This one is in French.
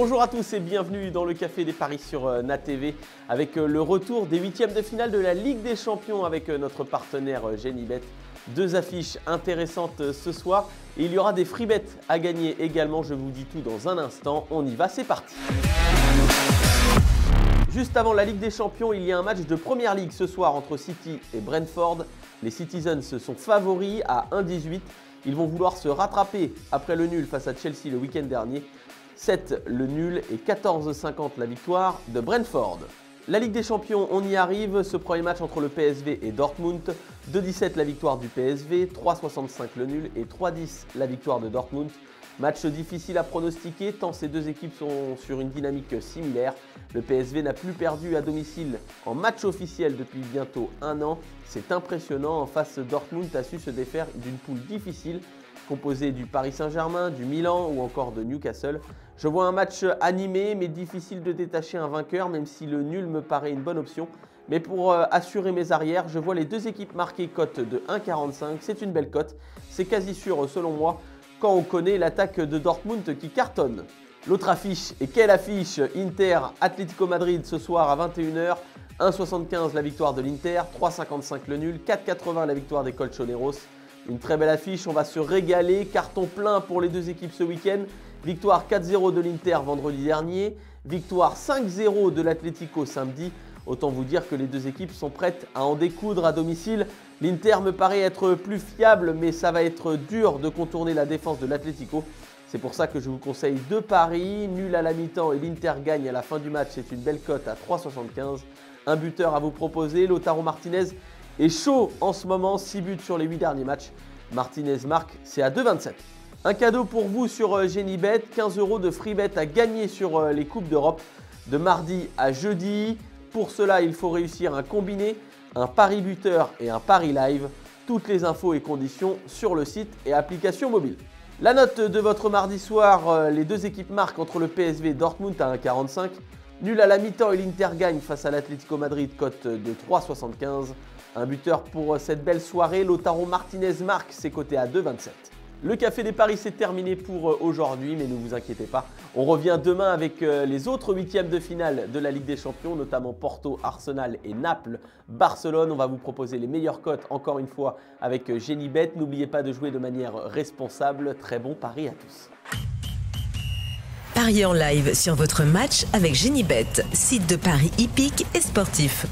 Bonjour à tous et bienvenue dans le Café des Paris sur NatTV avec le retour des huitièmes de finale de la Ligue des Champions avec notre partenaire Genibet. Deux affiches intéressantes ce soir et il y aura des free bets à gagner également. Je vous dis tout dans un instant. On y va, c'est parti. Juste avant la Ligue des Champions, il y a un match de Première Ligue ce soir entre City et Brentford. Les Citizens sont favoris à 1,18. Ils vont vouloir se rattraper après le nul face à Chelsea le week-end dernier. 7 le nul et 14,50 la victoire de Brentford. La Ligue des Champions, on y arrive. Ce premier match entre le PSV et Dortmund. 2,17 la victoire du PSV, 3,65 le nul et 3,10 la victoire de Dortmund. Match difficile à pronostiquer tant ces deux équipes sont sur une dynamique similaire. Le PSV n'a plus perdu à domicile en match officiel depuis bientôt un an. C'est impressionnant. En face, Dortmund a su se défaire d'une poule difficile composée du Paris Saint-Germain, du Milan ou encore de Newcastle. Je vois un match animé mais difficile de détacher un vainqueur même si le nul me paraît une bonne option. Mais pour assurer mes arrières, je vois les deux équipes marquer cote de 1,45. C'est une belle cote. C'est quasi sûr selon moi quand on connaît l'attaque de Dortmund qui cartonne. L'autre affiche, et quelle affiche, Inter-Atlético Madrid ce soir à 21h. 1,75 la victoire de l'Inter, 3,55 le nul, 4,80 la victoire des Colchoneros. Une très belle affiche, on va se régaler, carton plein pour les deux équipes ce week-end. Victoire 4-0 de l'Inter vendredi dernier, victoire 5-0 de l'Atlético samedi. Autant vous dire que les deux équipes sont prêtes à en découdre à domicile. L'Inter me paraît être plus fiable, mais ça va être dur de contourner la défense de l'Atlético. C'est pour ça que je vous conseille deux paris, nul à la mi-temps et l'Inter gagne à la fin du match. C'est une belle cote à 3,75. Un buteur à vous proposer, Lautaro Martinez est chaud en ce moment, 6 buts sur les 8 derniers matchs. Martinez marque, c'est à 2,27. Un cadeau pour vous sur Genibet, 15 € de free bet à gagner sur les Coupes d'Europe de mardi à jeudi. Pour cela, il faut réussir un combiné, un pari buteur et un pari live. Toutes les infos et conditions sur le site et application mobile. La note de votre mardi soir, les deux équipes marquent entre le PSV et Dortmund à 1,45. Nul à la mi-temps et l'Inter gagne face à l'Atlético Madrid, cote de 3,75. Un buteur pour cette belle soirée, Lautaro Martinez marque, c'est coté à 2,27. Le Café des Paris, c'est terminé pour aujourd'hui, mais ne vous inquiétez pas. On revient demain avec les autres huitièmes de finale de la Ligue des Champions, notamment Porto, Arsenal et Naples, Barcelone. On va vous proposer les meilleures cotes, encore une fois, avec Genibet. N'oubliez pas de jouer de manière responsable. Très bon pari à tous. Pariez en live sur votre match avec Genibet, site de paris hippique et sportif.